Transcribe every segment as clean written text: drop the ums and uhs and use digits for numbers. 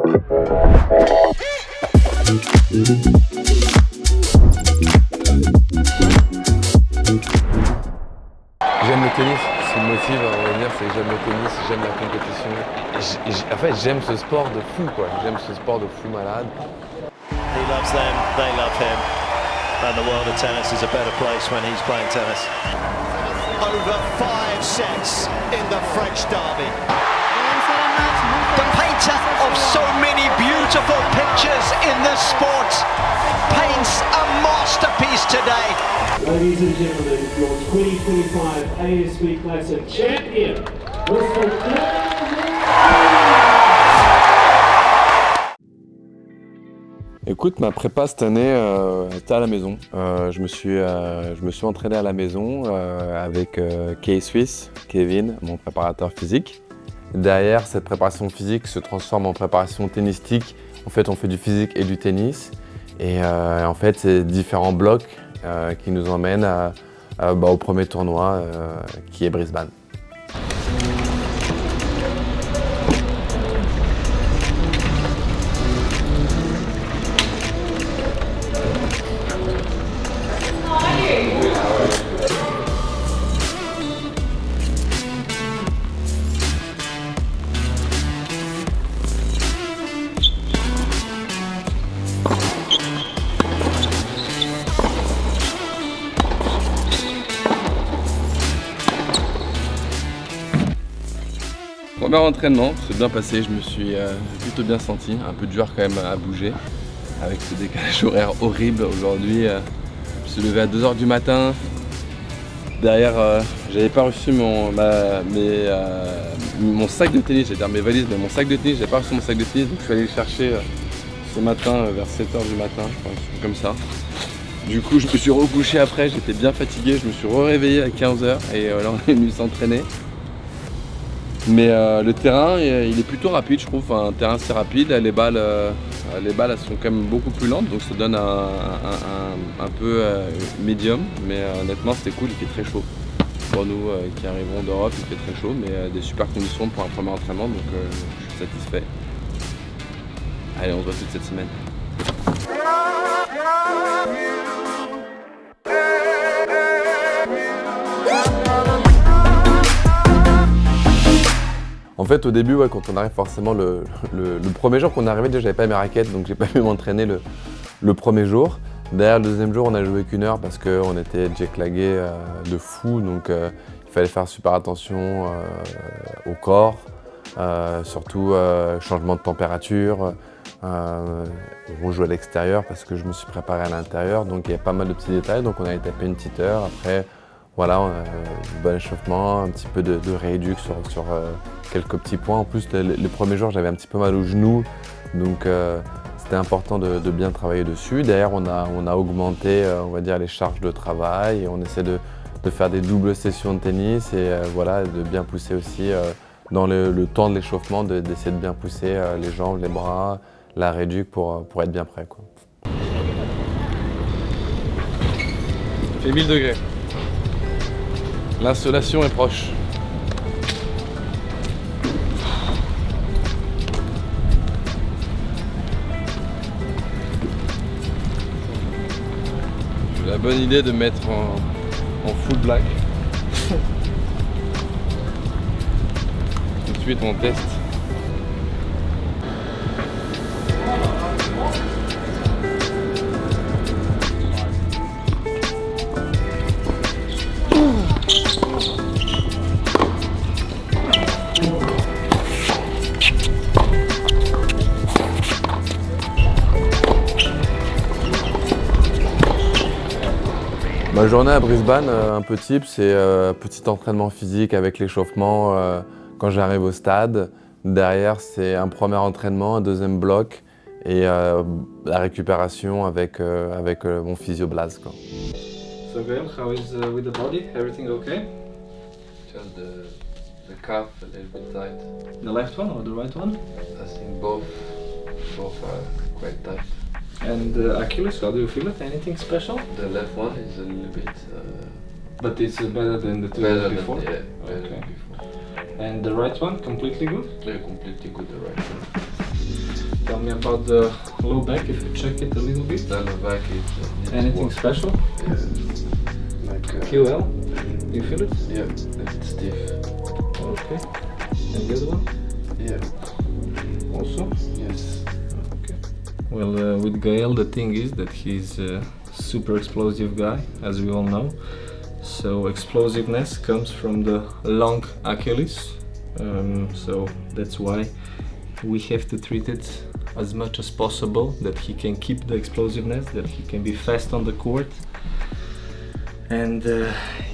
J'aime le tennis, ce qui me motive à revenir, c'est que j'aime le tennis, j'aime la compétition. En fait, j'aime ce sport de fou, quoi. J'aime ce sport de fou malade. He loves them, they love him. And the world of tennis is a better place when he's playing tennis. Over 5 sets in the French derby. The painter of so many beautiful pictures in the sport paints a masterpiece today. Ladies and gentlemen, your 2025 ASB Classic champion, Mr. Écoute, ma prépa cette année était à la maison. Je me suis entraîné à la maison avec K-Swiss, Kevin, mon préparateur physique. Derrière, cette préparation physique se transforme en préparation tennistique. En fait, on fait du physique et du tennis. Et en fait, c'est différents blocs qui nous emmènent au premier tournoi qui est Brisbane. Premier entraînement, c'est bien passé, je me suis plutôt bien senti, un peu dur quand même à bouger, avec ce décalage horaire horrible aujourd'hui. Je me suis levé à 2 h du matin, derrière j'avais pas reçu mon sac de tennis, j'allais dire mes valises, mais mon sac de tennis, j'avais pas reçu mon sac de tennis, donc je suis allé le chercher ce matin vers 7 h du matin, je crois, un truc comme ça. Du coup je me suis recouché après, j'étais bien fatigué, je me suis réveillé à 15 h et là on est venu s'entraîner. Mais le terrain, il est plutôt rapide, je trouve. Un terrain assez rapide. Les balles, elles sont quand même beaucoup plus lentes, donc ça donne un peu médium. Mais honnêtement, c'était cool, il fait très chaud. Pour nous qui arrivons d'Europe, il fait très chaud, mais des super conditions pour un premier entraînement, donc je suis satisfait. Allez, on se voit toute cette semaine. En fait, au début, ouais, quand on arrive forcément, le premier jour qu'on est arrivé, déjà j'avais pas mes raquettes, donc j'ai pas pu m'entraîner le premier jour. Derrière, le deuxième jour, on a joué qu'1 heure parce qu'on était jet-lagué de fou, donc il fallait faire super attention au corps, surtout changement de température. On joue à l'extérieur parce que je me suis préparé à l'intérieur, donc il y a pas mal de petits détails, donc on a tapé une petite heure. Après, voilà, bon échauffement, un petit peu de rééduc sur quelques petits points. En plus, les premiers jours, j'avais un petit peu mal au genou, donc c'était important de bien travailler dessus. Derrière, on a augmenté, on va dire, les charges de travail et on essaie de faire des doubles sessions de tennis et voilà, de bien pousser aussi dans le temps de l'échauffement, d'essayer de bien pousser les jambes, les bras, la rééduc pour être bien prêt, quoi. Il fait 1000 degrés. L'insolation est proche. J'ai la bonne idée de mettre en full black. Tout de suite on teste. Ma journée à Brisbane, un peu type, c'est petit entraînement physique avec l'échauffement quand j'arrive au stade. Derrière, c'est un premier entraînement, un deuxième bloc et la récupération avec mon physio Blaze, quoi. So Graham, how is with the body? Everything okay? Just the calf a little bit tight. The left one or the right one? I think both are quite tight. And Achilles, how do you feel it? Anything special? The left one is a little bit But it's better than the two better before? than, better Okay. than before. And the right one, completely good? Yeah, completely good, the right one. me about the low back, if you check it a little bit. The low back is Anything special? like QL? Do you feel it? yeah, it's stiff. Okay. And the other one? Yeah. Also? Yes. Okay. Well, with Gael, the thing is that he's a super explosive guy, as we all know. So explosiveness comes from the long Achilles. So that's why we have to treat it as much as possible, that he can keep the explosiveness, that he can be fast on the court. And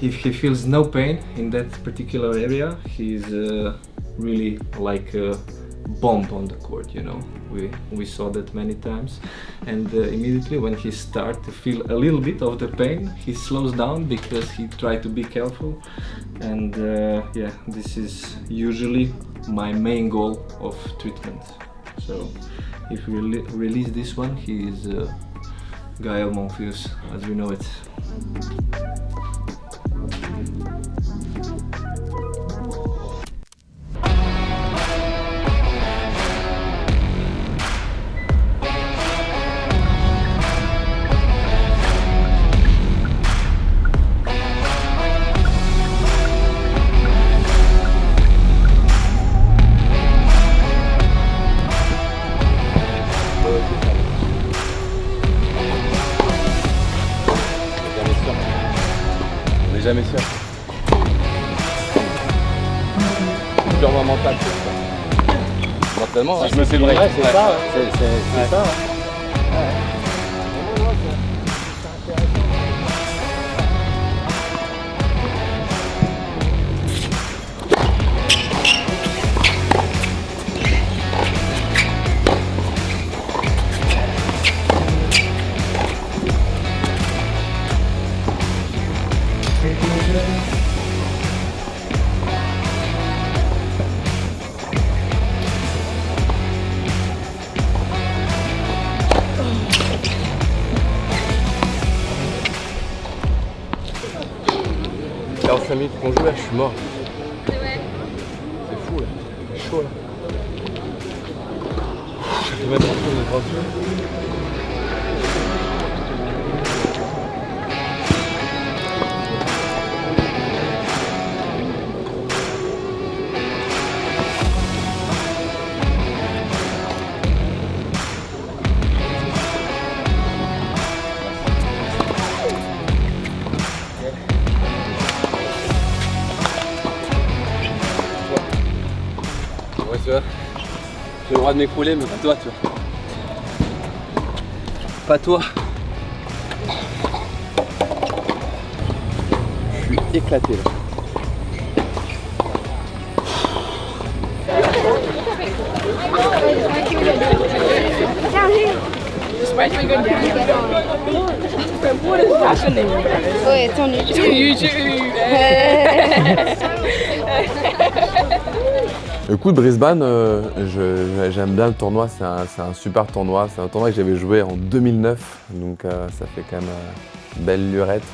if he feels no pain in that particular area, he's really like a bomb on the court, you know. We saw that many times. And immediately when he starts to feel a little bit of the pain, he slows down because he tries to be careful. And yeah, this is usually my main goal of treatment. So if we release this one, he is Gael Monfils as we know it. On n'est jamais sûr. C'est purement mental. Mentalement, si je me fais break. Ouais, c'est ça, c'est ça. Dans 5 minutes qu'on joue là, je suis mort. C'est fou là, c'est chaud là. Je vais mettre un peu de tension. Ouais, tu vois, j'ai le droit de m'écrouler, mais pas toi, tu vois. Pas toi. Je suis éclaté là. Ouais, ton YouTube. Écoute, Brisbane, j'aime bien le tournoi, c'est un super tournoi. C'est un tournoi que j'avais joué en 2009, donc ça fait quand même une belle lurette.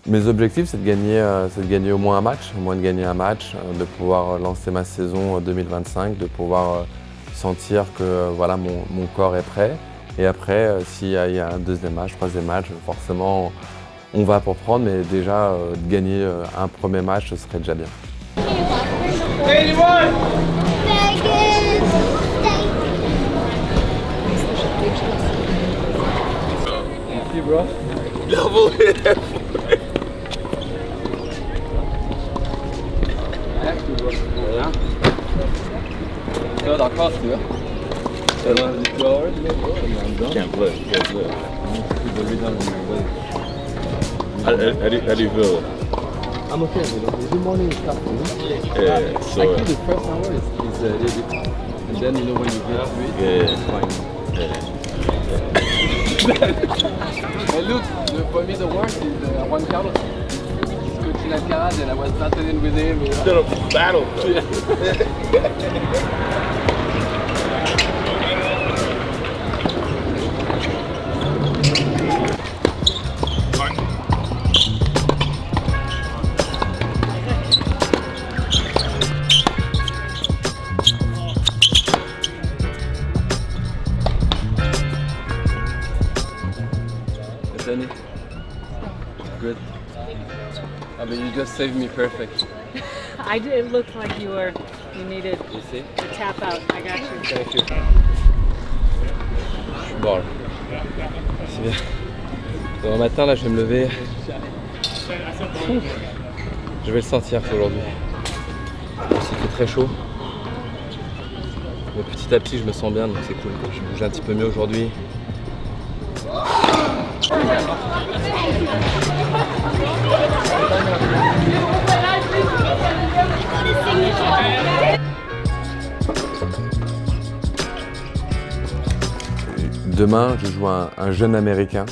Mes objectifs, c'est de gagner au moins un match, de pouvoir lancer ma saison 2025, de pouvoir sentir que voilà, mon corps est prêt. Et après, s'il y a un deuxième match, troisième match, forcément, on va pour prendre, mais déjà, de gagner un premier match, ce serait déjà bien. Merci, bro. Tu vas dans le corps, si tu veux. Can't play. How do you feel? I'm okay, the morning is tough for me. Yeah, so I think the first hour is a little bit, and then you know when you get to it, it's fine. Hey, look, for me the worst is Juan Carlos. He's coaching Alcaraz and I was battling with him. still a battle though. Danny. Good. I mean, you just saved me perfect. It looked like you needed You see? to tap out. I got you. Thank you. Je suis bon là. C'est bien. Demain matin là je vais me lever. Je vais le sentir aujourd'hui. Il fait très chaud. Mais petit à petit je me sens bien donc c'est cool. Je bouge un petit peu mieux aujourd'hui. Demain, je joue un jeune américain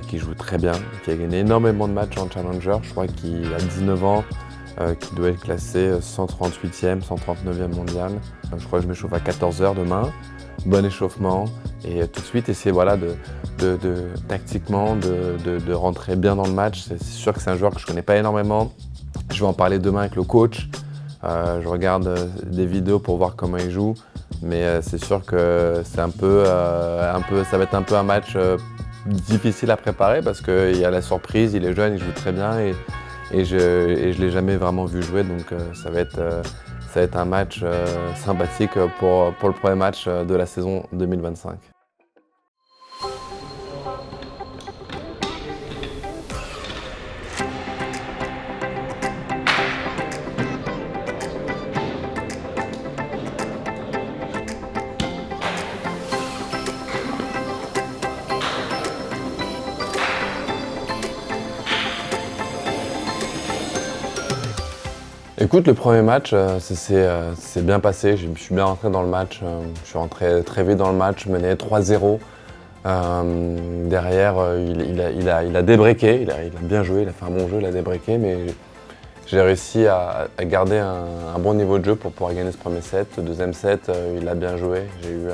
qui joue très bien, qui a gagné énormément de matchs en Challenger. Je crois qu'il a 19 ans, qui doit être classé 138e, 139e mondial. Je crois que je m'échauffe à 14h demain. Bon échauffement et tout de suite essayer voilà, tactiquement de rentrer bien dans le match. C'est sûr que c'est un joueur que je ne connais pas énormément. Je vais en parler demain avec le coach. Je regarde des vidéos pour voir comment il joue. Mais c'est sûr que c'est ça va être un peu un match difficile à préparer parce qu'il y a la surprise, il est jeune, il joue très bien et je l'ai jamais vraiment vu jouer. Donc ça va être un match sympathique pour le premier match de la saison 2025. Écoute, le premier match, c'est bien passé. Je me suis bien rentré dans le match. Je suis rentré très vite dans le match, je menais 3-0. Derrière, il a débriqué, il a bien joué, il a fait un bon jeu, il a débriqué, mais j'ai réussi à garder un bon niveau de jeu pour pouvoir gagner ce premier set. Le deuxième set, il a bien joué. J'ai eu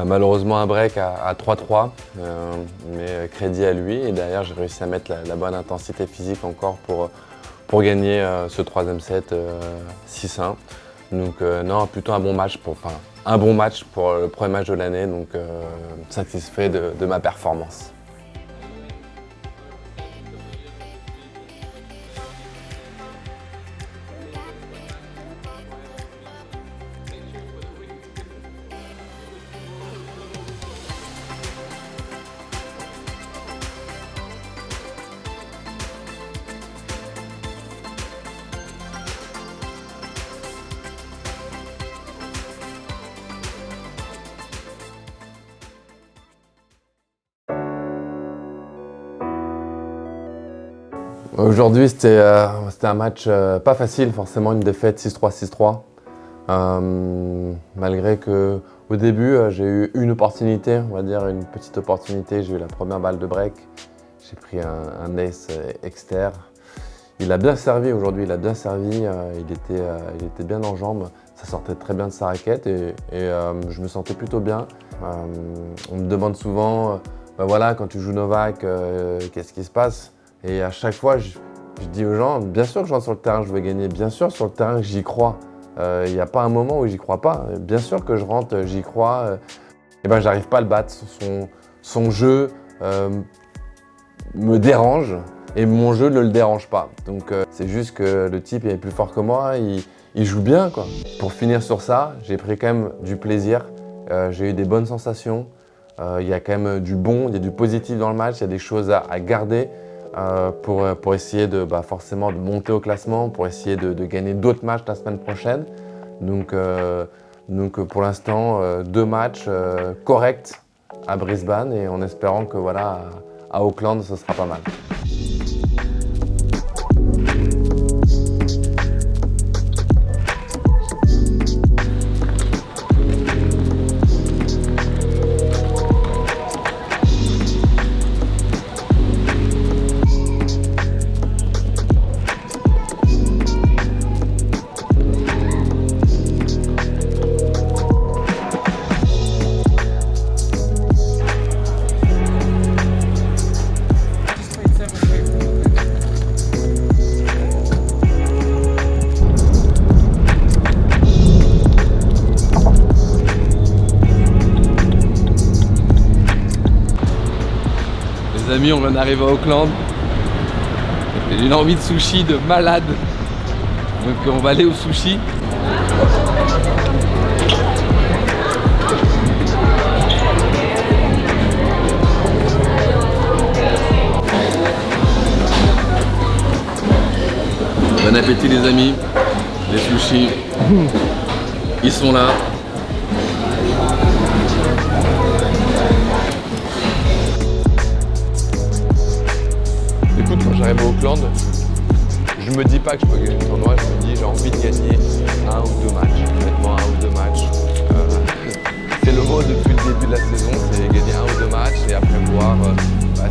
malheureusement un break à 3-3, mais crédit à lui. Et derrière, j'ai réussi à mettre la bonne intensité physique encore pour gagner ce troisième set 6-1. Donc non, plutôt un bon match pour le premier match de l'année, donc satisfait de ma performance. Aujourd'hui, c'était un match pas facile, forcément une défaite 6-3, 6-3. Malgré que au début, j'ai eu une opportunité, on va dire une petite opportunité. J'ai eu la première balle de break, j'ai pris un ace externe. Il a bien servi aujourd'hui, il était bien en jambes, ça sortait très bien de sa raquette et je me sentais plutôt bien. On me demande souvent, voilà, quand tu joues Novak, qu'est-ce qui se passe? Et à chaque fois, je dis aux gens, bien sûr que je rentre sur le terrain, je veux gagner. Bien sûr, sur le terrain, j'y crois. Il n'y a pas un moment où j'y crois pas. Bien sûr que je rentre, j'y crois. Et ben, j'arrive pas à le battre. Son jeu me dérange et mon jeu ne le dérange pas. Donc, c'est juste que le type est plus fort que moi. Il joue bien, quoi. Pour finir sur ça, j'ai pris quand même du plaisir. J'ai eu des bonnes sensations. Il y a quand même du bon, il y a du positif dans le match. Il y a des choses à garder. Pour essayer forcément de monter au classement, pour essayer de gagner d'autres matchs la semaine prochaine. Donc pour l'instant, 2 matchs corrects à Brisbane et en espérant que voilà, à Auckland, ce sera pas mal. Les amis, on vient d'arriver à Auckland. J'ai une envie de sushi de malade. Donc on va aller au sushi. Bon appétit les amis. Les sushis, ils sont là. Écoute, quand j'arrive à Auckland, je me dis pas que je peux gagner le tournoi, je me dis j'ai envie de gagner 1 ou 2 matchs, honnêtement 1 ou 2 matchs. C'est le mot depuis le début de la saison, c'est gagner 1 ou 2 matchs et après voir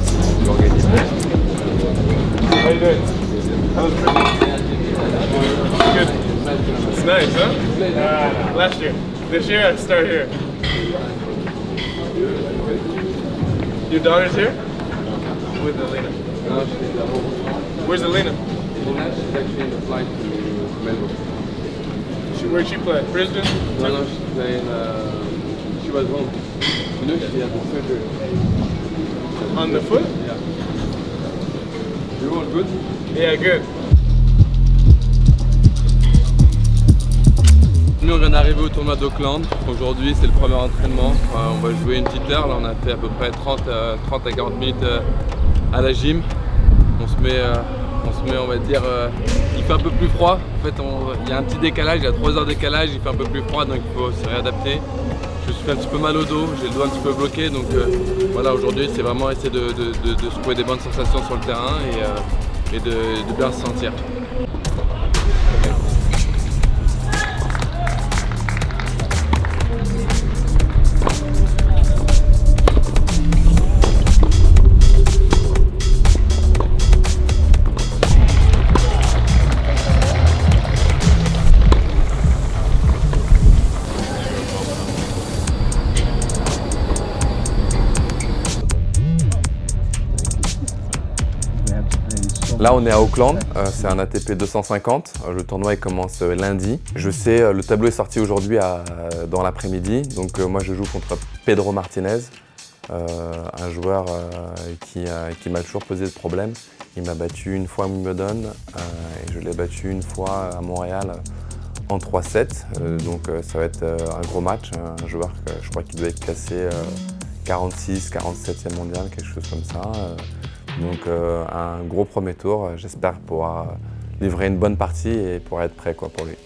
si on peut organiser. How you doing? That was pretty good. It's nice, huh? Last year. This year I start here. Your daughter's here? With Alina. Where's Alina? She's actually in the flight to Melbourne. Where'd she play? Brisbane? No, she's playing, she was home. You know, she had the surgery. On the foot? Yeah. You all good? Yeah, good. Nous on vient d'arriver au tournoi d'Auckland. Aujourd'hui c'est le premier entraînement. On va jouer une petite heure. Là on a fait à peu près 30 à 40 minutes à la gym. On se met on va dire, il fait un peu plus froid. En fait il y a un petit décalage, il y a 3 heures de décalage, il fait un peu plus froid donc il faut se réadapter. Je me suis fait un petit peu mal au dos, j'ai le dos un petit peu bloqué donc voilà, aujourd'hui c'est vraiment essayer de se trouver des bonnes sensations sur le terrain et de bien se sentir. Là on est à Auckland, c'est un ATP 250, le tournoi il commence lundi. Je sais, le tableau est sorti aujourd'hui dans l'après-midi, donc moi je joue contre Pedro Martinez, un joueur qui m'a toujours posé de problème. Il m'a battu une fois à Wimbledon et je l'ai battu une fois à Montréal en 3-7, donc ça va être un gros match, un joueur que je crois qu'il doit être classé 46, 47e mondial, quelque chose comme ça. Donc un gros premier tour, j'espère pouvoir livrer une bonne partie et pouvoir être prêt pour lui.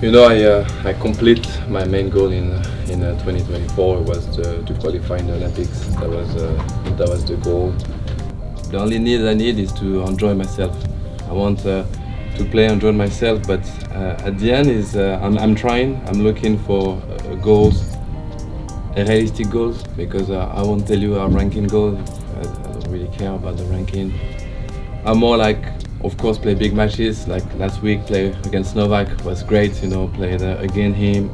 You know, I complete my main goal in in 2024 was to qualify in the Olympics. That was the goal. The only need I need is to enjoy myself. I want to play, enjoy myself, but at the end is I'm trying. I'm looking for goals, realistic goals, because I won't tell you a ranking goal. I don't really care about the ranking. I'm more like, of course, play big matches. Like last week, play against Novak was great. You know, played against him.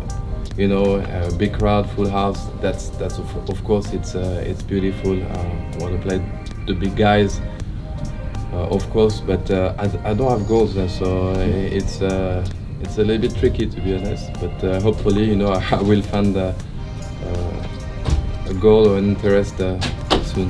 You know, a big crowd, full house. That's of course it's beautiful. I want to play the big guys, of course, but I don't have goals, so it's a little bit tricky, to be honest. But hopefully, you know, I will find a goal or an interest soon.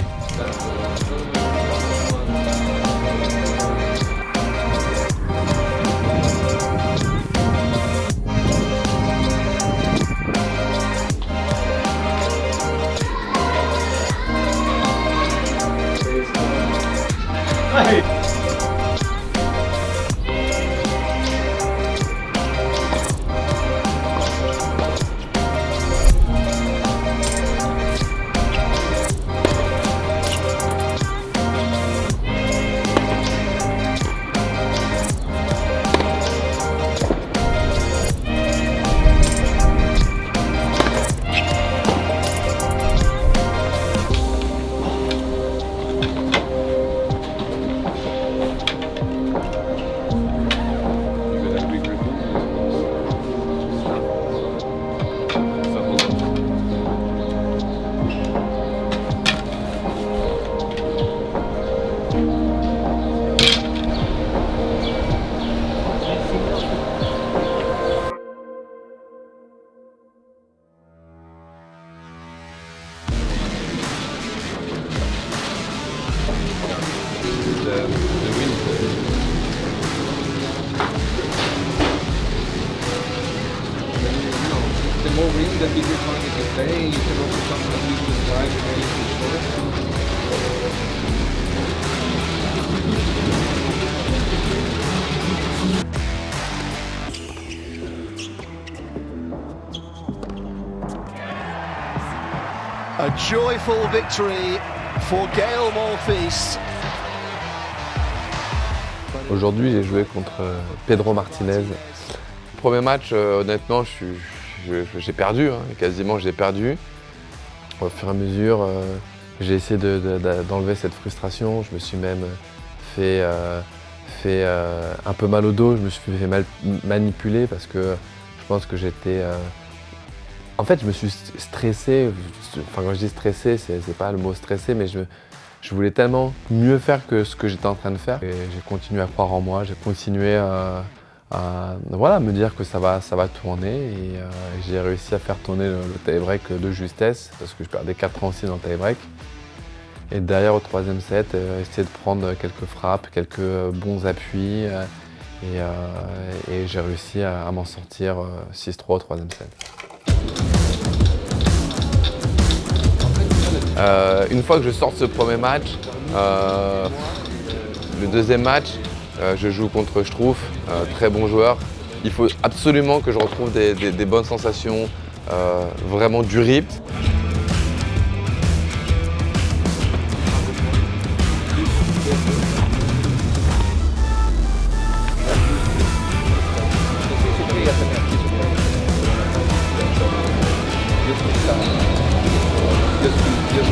The more ring, the bigger target you play. You can also sometimes use the drive and anything A joyful victory for Gaël Monfils. Aujourd'hui, j'ai joué contre Pedro Martinez. Premier match, honnêtement, j'ai perdu, hein, quasiment j'ai perdu. Au fur et à mesure, j'ai essayé d'enlever cette frustration. Je me suis même fait un peu mal au dos. Je me suis fait manipuler parce que je pense que j'étais... En fait, je me suis stressé. Enfin, quand je dis stressé, c'est pas le mot stressé, mais je voulais tellement mieux faire que ce que j'étais en train de faire. Et j'ai continué à croire en moi, j'ai continué à me dire que ça va tourner. Et j'ai réussi à faire tourner le tie-break de justesse, parce que je perdais 4-6 dans le tie-break. Et derrière, au troisième set, essayer de prendre quelques frappes, quelques bons appuis. Et j'ai réussi à m'en sortir 6-3 au troisième set. Une fois que je sors de ce premier match, le deuxième match, je joue contre Struff, très bon joueur. Il faut absolument que je retrouve des bonnes sensations, vraiment du rip.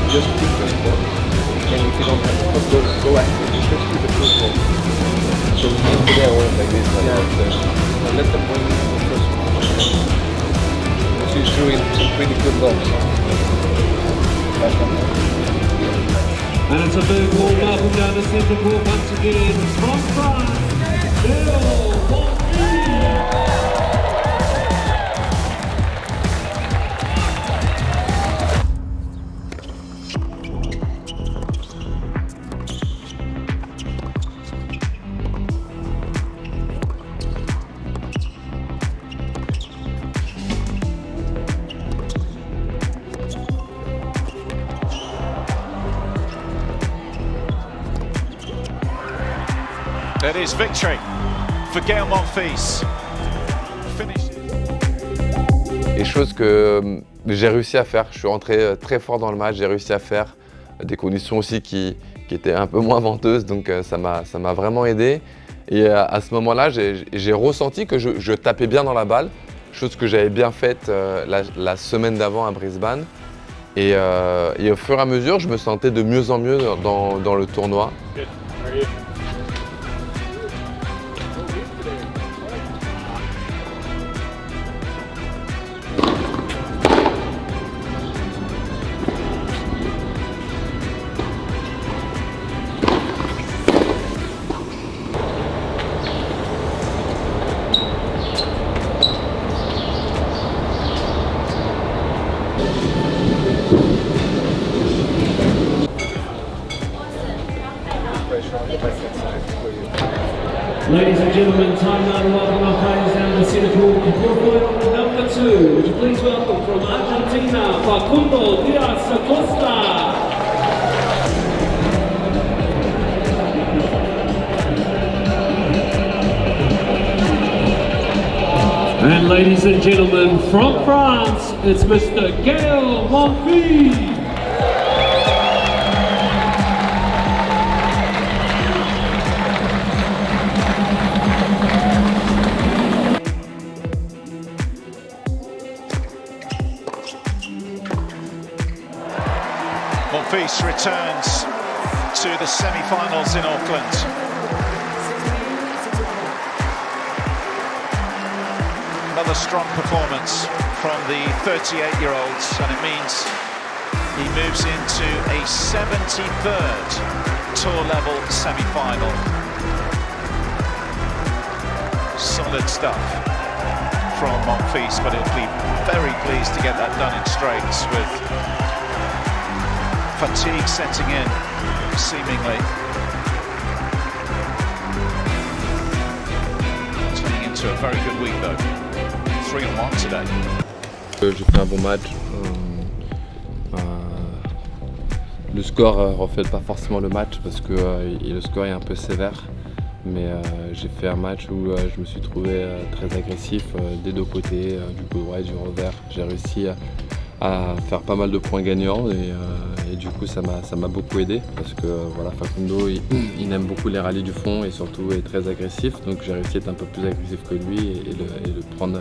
Just keep the ball. And if you don't have the foot, go active. Just keep the first ball. So today I went like this. Let them bring the first ball. She's doing some pretty good balls. And it's a big warm up down the center court once again from France, Gaël Monfils. That is victory for Gaël Monfils. Les choses que j'ai réussi à faire. Je suis rentré très fort dans le match, j'ai réussi à faire des conditions aussi qui étaient un peu moins venteuses, donc ça m'a vraiment aidé. Et à ce moment-là, j'ai ressenti que je tapais bien dans la balle, chose que j'avais bien faite la semaine d'avant à Brisbane. Et au fur et à mesure, je me sentais de mieux en mieux dans le tournoi. Ladies and gentlemen, time now to welcome our players down to Singapore. Quarterfinal number 2. Would you please welcome from Argentina, Facundo Diaz Acosta. And ladies and gentlemen, from France, it's Mr. Gaël Monfils. Monfils returns to the semi-finals in Auckland. Another strong performance from the 38-year-olds, and it means he moves into a 73rd tour level semi-final. Solid stuff from Monfils, but he'll be very pleased to get that done in straights with fatigue setting in, seemingly. Turning into a very good week though. 3-1 today. J'ai fait un bon match. Le score reflète pas forcément le match parce que le score est un peu sévère. Mais j'ai fait un match où je me suis trouvé très agressif des deux côtés, du coup droit et du revers. J'ai réussi à faire pas mal de points gagnants et du coup ça m'a beaucoup aidé parce que voilà, Facundo il aime beaucoup les rallyes du fond et surtout est très agressif, donc j'ai réussi à être un peu plus agressif que lui et le prendre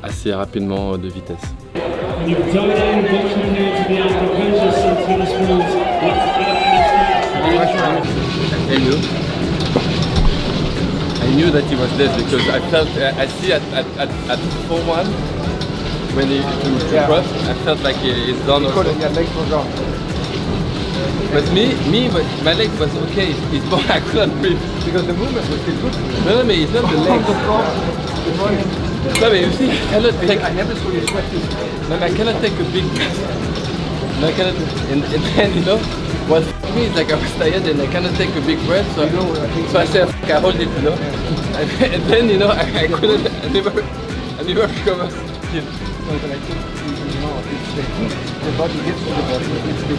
assez rapidement de vitesse. I knew that he was dead because I see at 4-1 when he to cross, I felt like he's done. Your legs were gone. But my leg was okay. It's more I couldn't breathe because the movement was still good. No, it's not the legs. No, but you see, I never saw you sweat this. No, I cannot take a big breath. No, I cannot. And then what for me is like I was tired and I cannot take a big breath. So, so I said, I hold it, and then I couldn't. I never recovered. No, but I think the body hits to the body. It's big.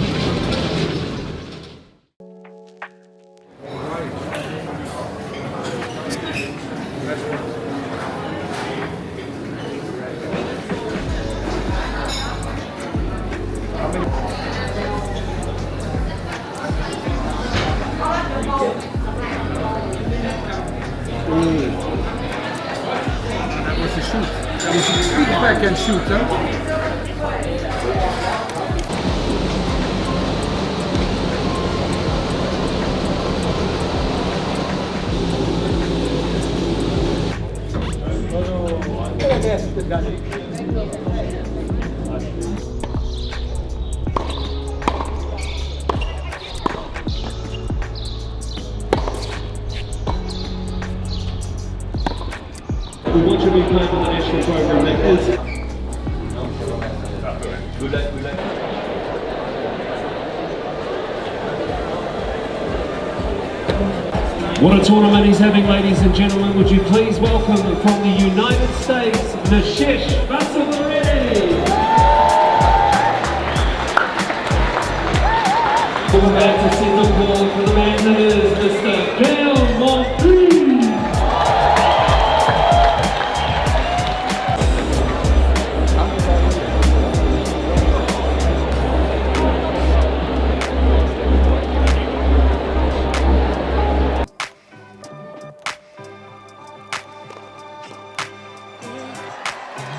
That was a shoot. That was a big backhand shoot, huh? We want you to be part of the national program that is. What a tournament he's having, ladies and gentlemen. Would you please welcome from the United States, Nishish Vasavary. Welcome back to Singapore for the man that is Mr. Gaël Monfils.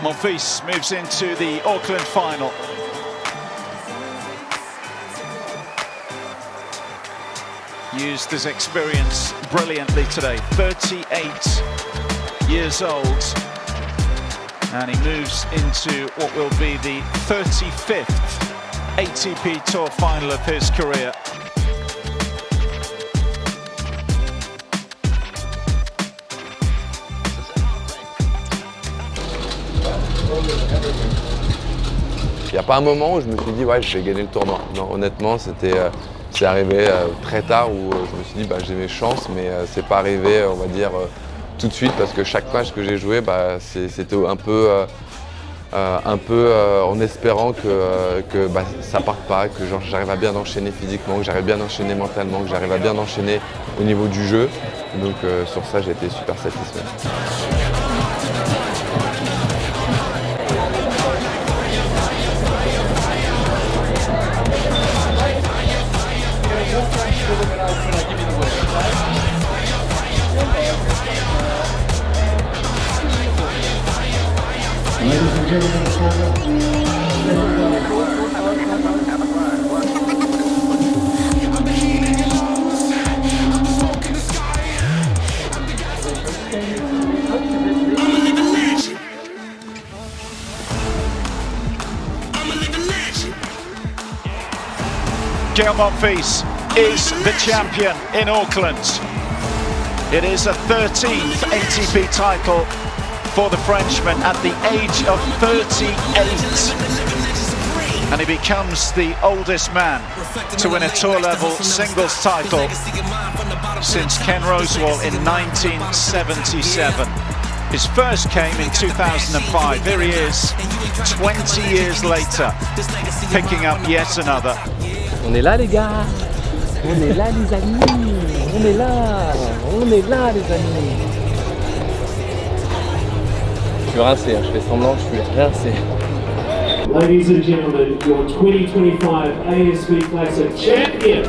Monfils moves into the Auckland final. Used his experience brilliantly today, 38 years old, and he moves into what will be the 35th ATP Tour final of his career. Il n'y a pas un moment où je me suis dit ouais je vais gagner le tournoi. Non, honnêtement c'est arrivé très tard où je me suis dit bah, j'ai mes chances, mais c'est pas arrivé on va dire tout de suite parce que chaque match que j'ai joué bah, c'était un peu en espérant que bah, ça parte pas, que j'arrive à bien enchaîner physiquement, que j'arrive bien enchaîner mentalement, que j'arrive à bien enchaîner au niveau du jeu. Donc sur ça j'ai été super satisfait. Ladies and gentlemen, Gael Monfils is the champion in Auckland. It is a 13th ATP title for the Frenchman at the age of 38. And he becomes the oldest man to win a tour-level singles title since Ken Rosewall in 1977. His first came in 2005. Here he is, 20 years later, picking up yet another. On est là les gars, on est là les amis, on est là les amis. Je suis rincé, je fais semblant, je suis rincé. ladies and gentlemen, your 2025 ASB Classic champion,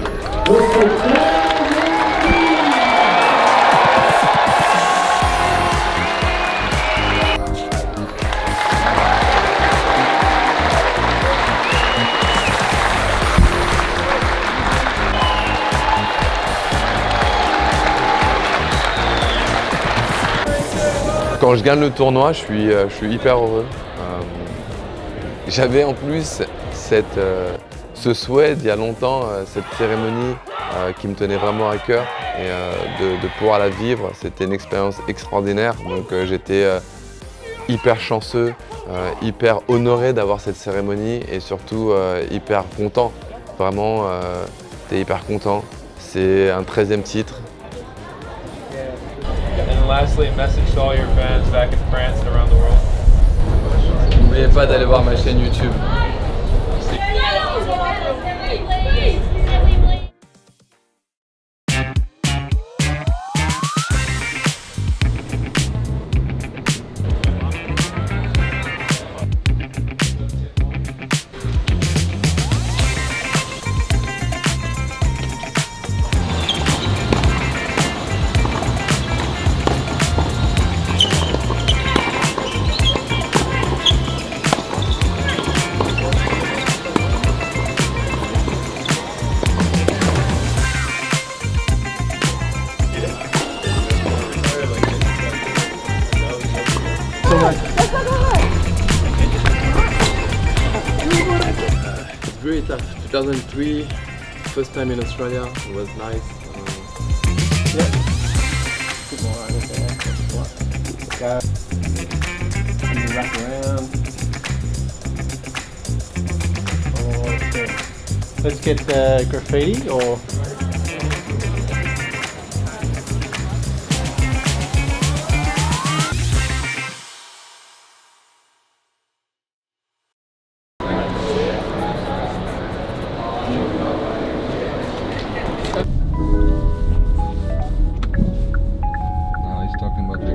Quand je gagne le tournoi, je suis hyper heureux. J'avais en plus ce souhait d'il y a longtemps, cette cérémonie qui me tenait vraiment à cœur et de pouvoir la vivre. C'était une expérience extraordinaire, donc j'étais hyper chanceux, hyper honoré d'avoir cette cérémonie et surtout hyper content. Vraiment, j'étais hyper content. C'est un 13e titre. And lastly, a message to all your fans back in France and around the world. N'oubliez pas d'aller voir ma chaîne YouTube. It's very tough. 2003, first time in Australia, it was nice. Wrap around. Let's get graffiti or. He's talking about the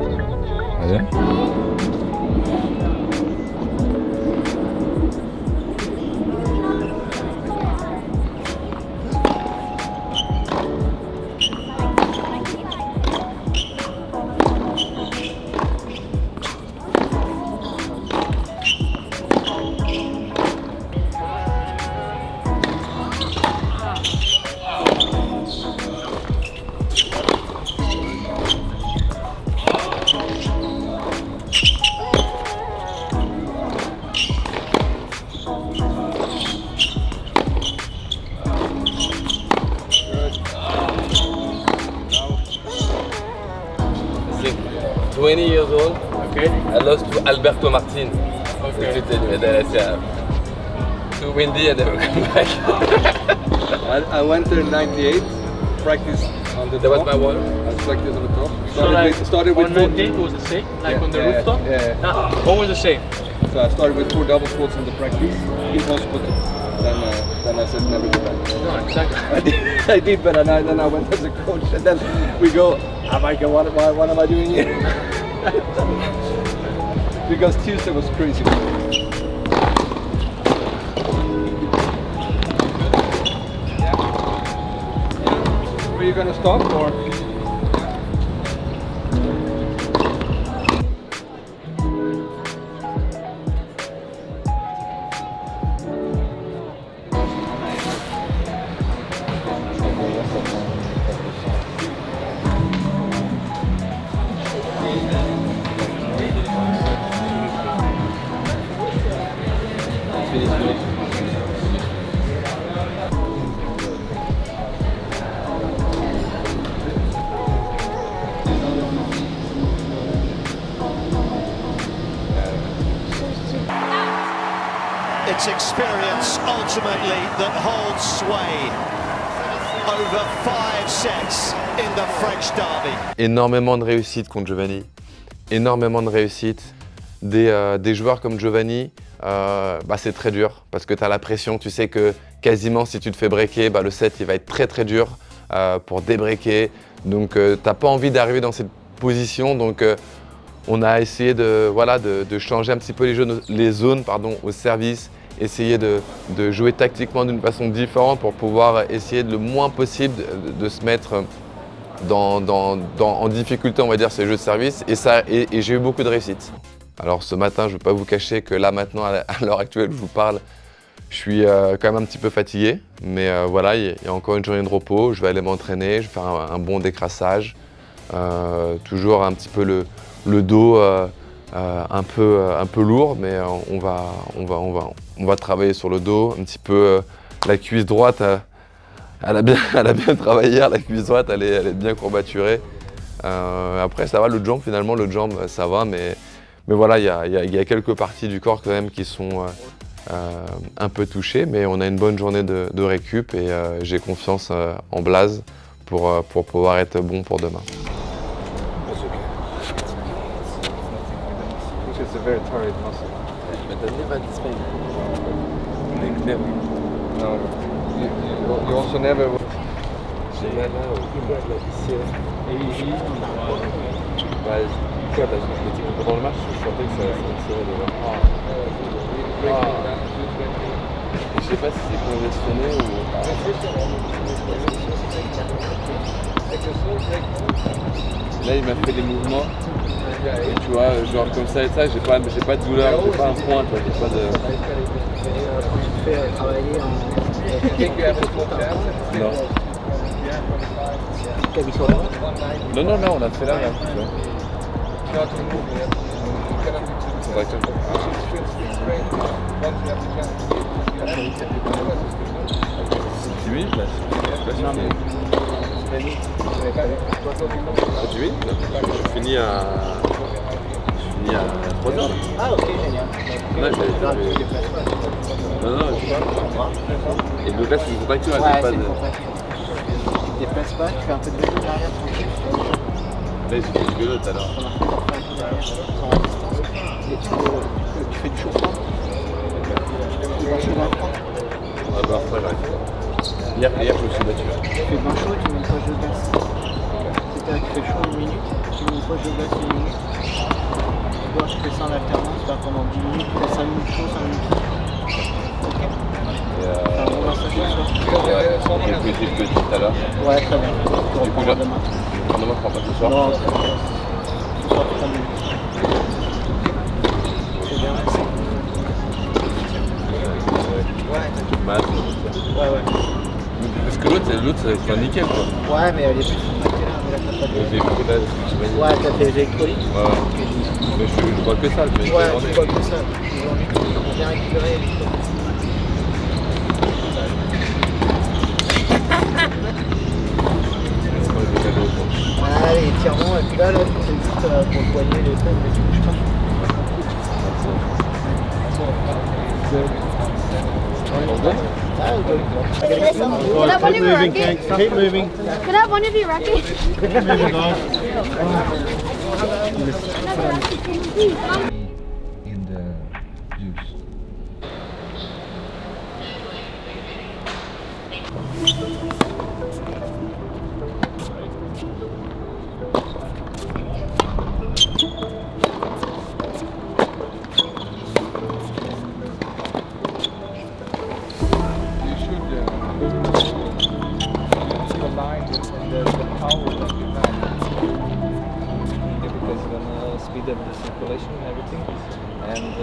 20 years old. Okay. I lost to Alberto Martin. Okay. And then I said, too windy and never come back. I went there in '98, practiced on the top. That was my water. I practiced on the top. Started with 98 was the same, like on the rooftop? Yeah. What was the same? So I started with 4 double squats in the practice. Impossible. Then I said never go back. No, exactly. I did, but then I went as a coach, and then we go, oh my God, what am I doing here? Because Tuesday was crazy. Were you gonna stop or? It's experience ultimately that holds sway over 5 sets in the French derby. Énormément de réussite contre Giovanni, énormément de réussite. Des joueurs comme Giovanni, c'est très dur parce que tu as la pression, tu sais que quasiment si tu te fais breaker, le set il va être très très dur pour débreaker. Donc tu n'as pas envie d'arriver dans cette position. Donc on a essayé de changer un petit peu les zones au service, essayer de jouer tactiquement d'une façon différente pour pouvoir essayer le moins possible de se mettre en difficulté, on va dire, ces jeux de service. Et j'ai eu beaucoup de réussite. Alors ce matin, je ne vais pas vous cacher que là maintenant, à l'heure actuelle où je vous parle, je suis quand même un petit peu fatigué. Mais voilà, il y a encore une journée de repos, je vais aller m'entraîner, je vais faire un bon décrassage. Toujours un petit peu le dos un peu lourd, mais on va travailler sur le dos, un petit peu la cuisse droite. Elle a bien travaillé hier, la cuisse droite, elle est bien courbaturée. Après ça va, l'autre jambe finalement, ça va, mais voilà, il y a quelques parties du corps quand même qui sont un peu touchées, mais on a une bonne journée de récup et j'ai confiance en Blaze pour pouvoir être bon pour demain. It's a very tired muscle. But they never display. Like never. No. You also never. J'ai mal là, ici. Pendant le match, je sentais que ça tirait devant. Je sais pas si c'est congestionné ou. Là, il m'a fait des mouvements. Et tu vois, genre comme ça et ça, j'ai pas de douleur, j'ai pas un point, j'ai pas de. Tu fais travailler en. Non. T'as mis sur la main? Non, on a fait là, tu vois. C'est 10 minutes là. Non, mais. Je finis à 3h là. Ah ok, génial. Non, et donc là c'est une contracture, elle n'est pas de... Tu te déplaces pas, tu fais un peu de vélo derrière tranquille. Là j'ai fait du vélo tout à l'heure. Et tu fais du chauffement. Tu vas chaud d'un point. Après j'arrive. Hier je me suis battu. Tu fais bain chaud, tu mets une poche de glace. C'est-à-dire que tu fais chaud 1 minute, tu mets une poche de glace 1 minute. Tu fais ça en alternance, pendant 10 minutes, tu fais 5 minutes chaud, 5 minutes froid. Ok. T'as un bon massage ce soir. J'ai fait tout à l'heure. Ouais, très bien. Tu reprendras demain. Demain je prends pas ce soir. Non, c'est bon. Ce soir, 3 minutes. C'est bien, merci. Ouais. Parce que l'autre c'est pas nickel quoi. Ouais, mais elle est plus formatée là, mais là t'as pas de... Ouais, t'as fait les électrolytes. Ouais. Mais je bois que ça, Ouais, tu bois que ça. Aujourd'hui, tu as bien récupéré les électrolytes. Ouais, Ah, les étirements, et puis là, c'est juste pour le poignet, les fesses, mais tu bouges pas. Can I have one of your rackets? Keep moving. Can I have one of your rackets? In the juice. Speed up the circulation and everything. And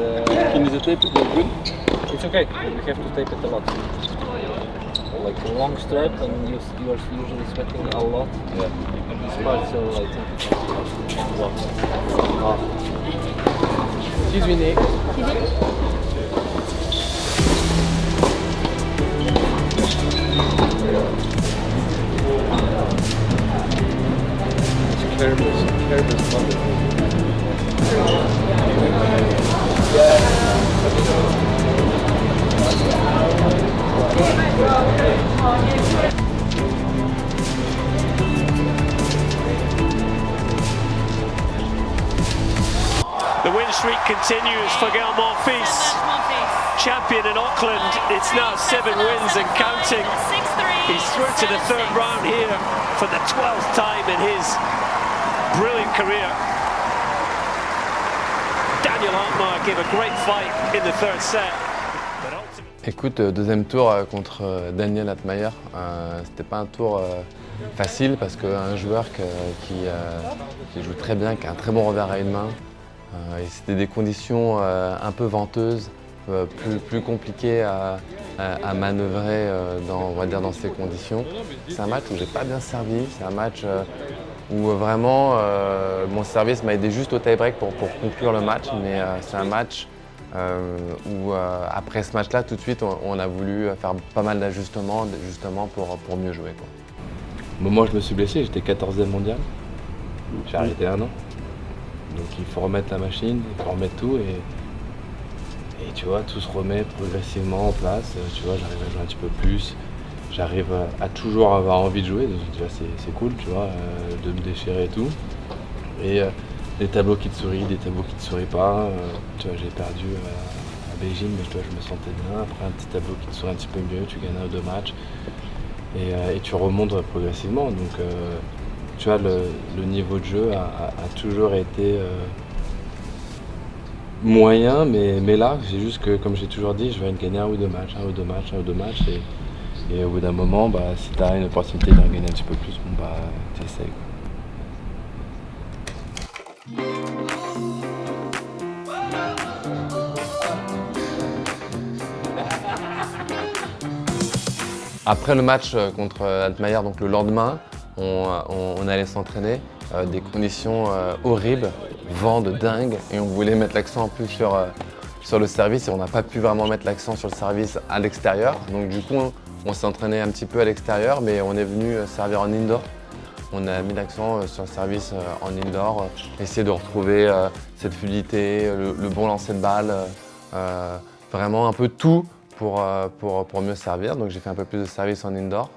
Can you tape it good? it's okay. You have to tape it a lot. Like a long strap, and you are usually sweating a lot. Yeah. And this part, so I think it can work a lot. Excuse me, Nick. Careless mother. The win streak continues for Gael Monfils. Champion in Auckland, it's now 7 wins and counting. He's through to the third round here for the 12th time in his brilliant career. Daniel Altmaier gave a great fight in the third set. Écoute, deuxième tour contre Daniel Altmaier, c'était pas un tour facile parce qu'un joueur qui joue très bien, qui a un très bon revers à une main, et c'était des conditions un peu venteuses, plus compliquées à manœuvrer on va dire dans ces conditions. C'est un match où j'ai pas bien servi, c'est un match où vraiment mon service m'a aidé juste au tie-break pour conclure le match, mais c'est un match où après ce match-là, tout de suite, on a voulu faire pas mal d'ajustements justement pour mieux jouer, quoi. Au moment où je me suis blessé, j'étais 14e mondial. J'ai arrêté 1 an. Donc il faut remettre la machine, il faut remettre tout et tu vois, tout se remet progressivement en place. Tu vois, j'arrive à jouer un petit peu plus. J'arrive à toujours avoir envie de jouer, donc tu vois, c'est cool, tu vois, de me déchirer et tout. Et des tableaux qui te sourient, des tableaux qui te sourient pas. Tu vois, j'ai perdu à Beijing, mais je me sentais bien. Après un petit tableau qui te sourit un petit peu mieux, tu gagnes 1 ou 2 matchs. Et tu remontes progressivement. Donc tu vois, le niveau de jeu a toujours été moyen, mais là, c'est juste que, comme j'ai toujours dit, je vais gagner 1 ou 2 matchs, 1 ou 2 matchs, 1 ou 2 matchs. Et au bout d'un moment, si tu as une opportunité d'en gagner un petit peu plus, tu essaies. Après le match contre Altmaier, donc le lendemain, on allait s'entraîner, des conditions horribles, vent de dingue, et on voulait mettre l'accent en plus sur le service, et on n'a pas pu vraiment mettre l'accent sur le service à l'extérieur. Donc du coup, on s'est entraîné un petit peu à l'extérieur, mais on est venu servir en indoor. On a mis l'accent sur le service en indoor, essayer de retrouver cette fluidité, le bon lancer de balle, vraiment un peu tout pour mieux servir. Donc j'ai fait un peu plus de service en indoor.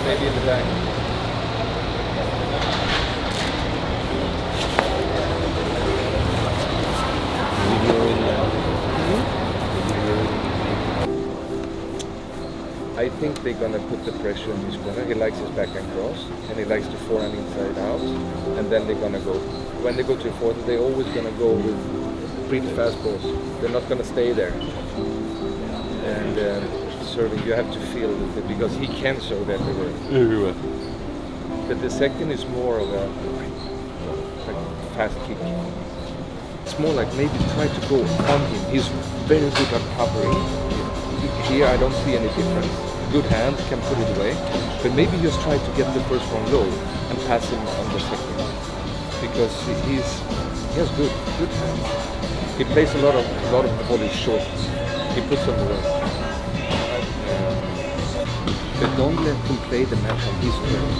Maybe in the back. I think they're gonna put the pressure in his corner. He likes his backhand cross and he likes to forehand inside out. And then they're gonna go. When they go to forehand, they're always gonna go with pretty fast balls. They're not gonna stay there. And serving, you have to feel it because he can serve everywhere. But the second is more of a like fast kick. It's more like maybe try to go on him. He's very good at covering. Here I don't see any difference. Good hands, can put it away. But maybe just try to get the first one low and pass him on the second. Because he has good hands. He plays a lot of volleys short. He puts on the rest. But don't let him play the match on his terms.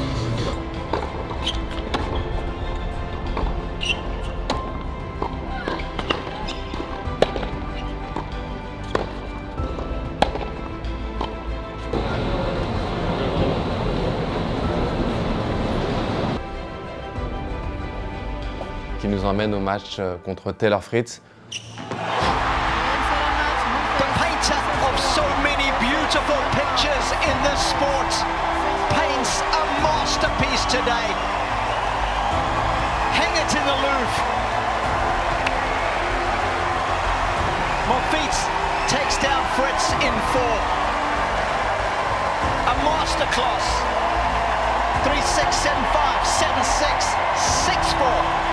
Qui nous emmène au match contre Taylor Fritz. The painter of so many beautiful pictures in the sport paints a masterpiece today. Hang it in the Louvre. Monfils takes down Fritz in 4. A masterclass. 3-6, 7-5, 7-6, 6-4.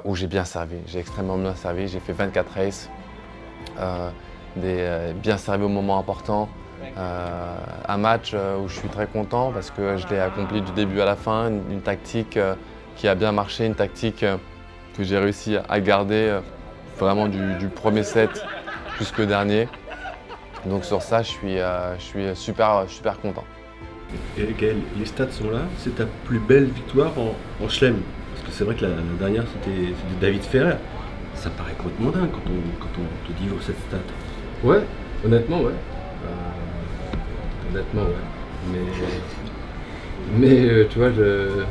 Où j'ai bien servi, j'ai extrêmement bien servi, j'ai fait 24 races, bien servi au moment important, un match où je suis très content parce que je l'ai accompli du début à la fin, une tactique qui a bien marché, une tactique que j'ai réussi à garder vraiment du premier set jusqu'au dernier. Donc sur ça, je suis super content. Et Gaël, les stats sont là, c'est ta plus belle victoire en chelem. Parce que c'est vrai que la dernière c'était David Ferrer. Ça paraît complètement dingue quand on te dit cette stat. Ouais, honnêtement ouais. Honnêtement ouais. Mais tu vois, je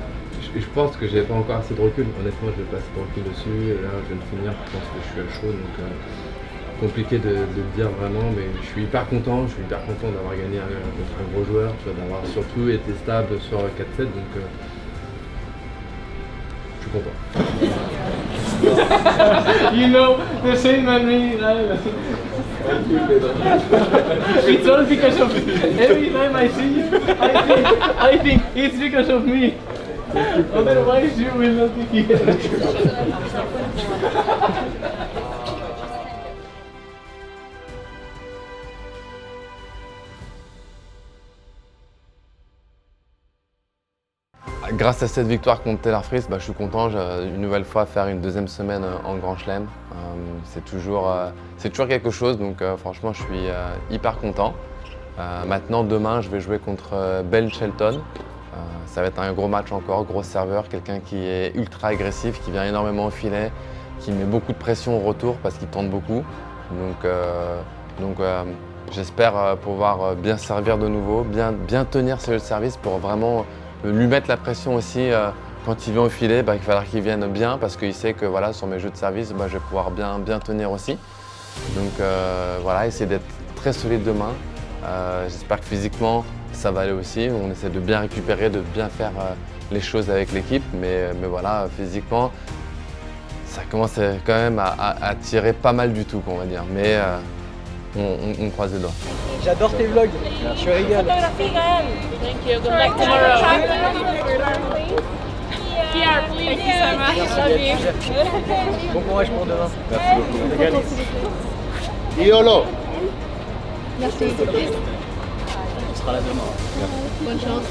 pense que j'ai pas encore assez de recul. Honnêtement, je vais passer de recul dessus. Et là, je viens de finir, je pense que je suis à chaud. Donc compliqué de le dire vraiment, mais je suis hyper content d'avoir gagné contre un gros joueur, tu vois, d'avoir surtout été stable sur 4-7. Donc je suis content. You know, the same as me. It's all because of every time I see you, I think it's because of me. Otherwise, you will not be here. Grâce à cette victoire contre Taylor Fritz, je suis content une nouvelle fois faire une deuxième semaine en Grand Chelem. C'est toujours quelque chose, donc franchement je suis hyper content. Maintenant demain je vais jouer contre Ben Shelton. Ça va être un gros match encore, gros serveur, quelqu'un qui est ultra agressif, qui vient énormément au filet, qui met beaucoup de pression au retour parce qu'il tente beaucoup. Donc j'espère pouvoir bien servir de nouveau, bien tenir ce jeu de service pour vraiment lui mettre la pression aussi quand il vient au filet, il va falloir qu'il vienne bien parce qu'il sait que voilà, sur mes jeux de service, je vais pouvoir bien tenir aussi. Donc voilà, essayer d'être très solide demain. J'espère que physiquement, ça va aller aussi. On essaie de bien récupérer, de bien faire les choses avec l'équipe. Mais voilà, physiquement, ça commence quand même à tirer pas mal du tout, on va dire. Mais on croise les doigts. J'adore tes vlogs, je suis régal. Thank you. Good luck tomorrow. Pierre, please. Thank you so much. Love you. Bon courage pour demain. Merci beaucoup. Iolo. Merci. On sera là demain. Bonne chance.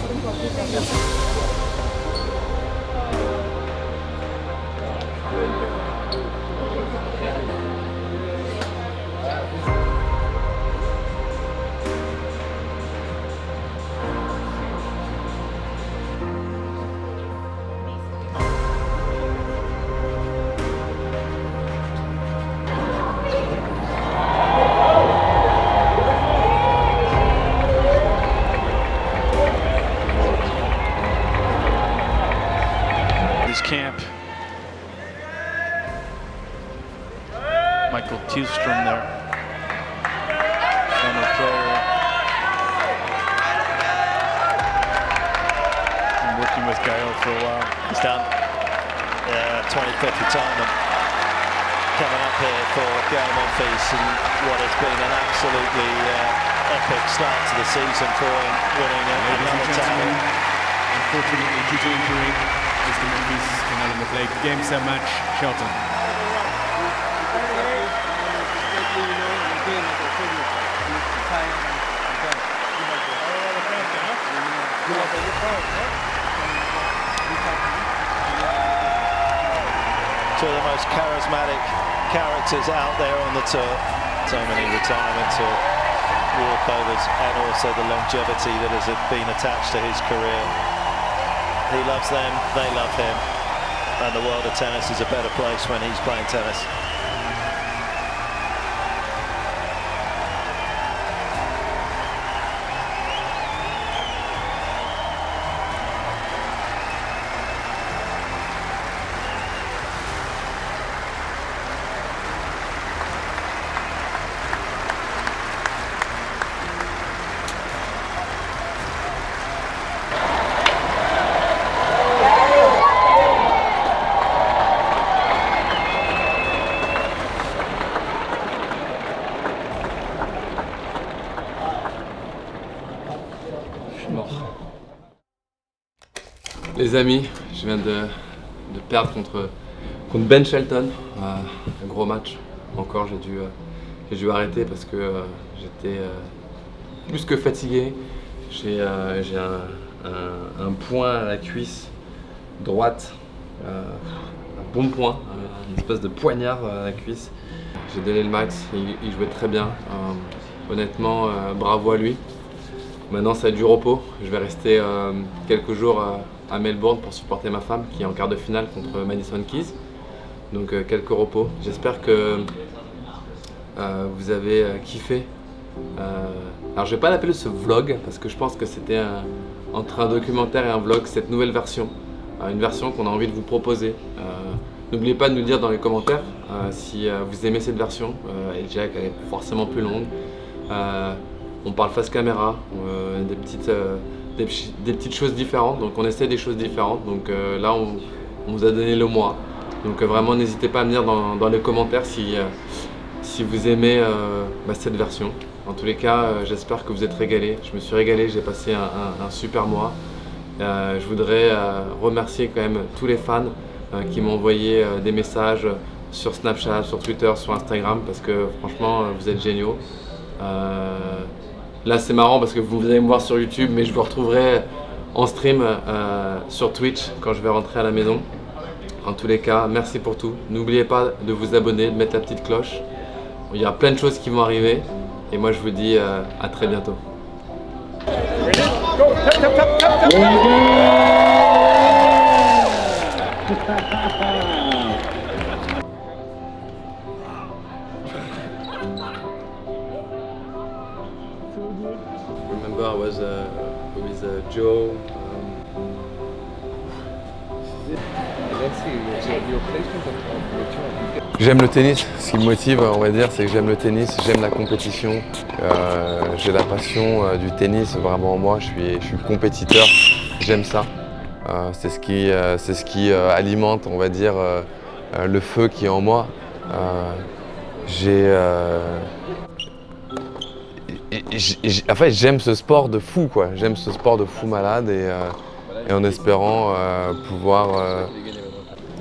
Hjulström there. Former player. Been working with Gael for a while. He's done. 25th retirement coming up here for Gael Monfils, and what has been an absolutely epic start to the season for him, winning another title. Unfortunately, due to injury, Mr. Monfils can no longer play. Game, set, match, Shelton. Two of the most charismatic characters out there on the tour. So many retirements or walkovers, and also the longevity that has been attached to his career. He loves them, they love him, and the world of tennis is a better place when he's playing tennis. Les amis, je viens de perdre contre Ben Shelton, un gros match. Encore, j'ai dû arrêter parce que j'étais plus que fatigué. J'ai un point à la cuisse droite, un bon point, une espèce de poignard à la cuisse. J'ai donné le max, il jouait très bien. Honnêtement, bravo à lui. Maintenant, ça va être du repos. Je vais rester quelques jours à Melbourne pour supporter ma femme qui est en quart de finale contre Madison Keys. Donc quelques repos. J'espère que vous avez kiffé. Alors je vais pas l'appeler ce vlog parce que je pense que c'était entre un documentaire et un vlog, cette nouvelle version. Une version qu'on a envie de vous proposer. N'oubliez pas de nous dire dans les commentaires si vous aimez cette version. Elle est forcément plus longue. On parle face caméra, des petites choses différentes, donc on essaie des choses différentes. Donc là on vous a donné le mois. Donc vraiment n'hésitez pas à me dire dans les commentaires si vous aimez cette version. En tous les cas, j'espère que vous êtes régalés. Je me suis régalé, j'ai passé un super mois. Je voudrais remercier quand même tous les fans qui m'ont envoyé des messages sur Snapchat, sur Twitter, sur Instagram, parce que franchement vous êtes géniaux. Là c'est marrant parce que vous allez me voir sur YouTube, mais je vous retrouverai en stream sur Twitch quand je vais rentrer à la maison. En tous les cas, merci pour tout. N'oubliez pas de vous abonner, de mettre la petite cloche. Il y a plein de choses qui vont arriver. Et moi je vous dis à très bientôt. Remember I was with Joe. J'aime le tennis, ce qui me motive on va dire c'est que j'aime le tennis, j'aime la compétition, j'ai la passion du tennis vraiment en moi, je suis compétiteur, j'aime ça, c'est ce qui alimente on va dire le feu qui est en moi. En fait j'aime ce sport de fou quoi, j'aime ce sport de fou malade et en espérant pouvoir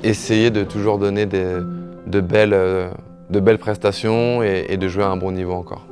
essayer de toujours donner de belles prestations et de jouer à un bon niveau encore.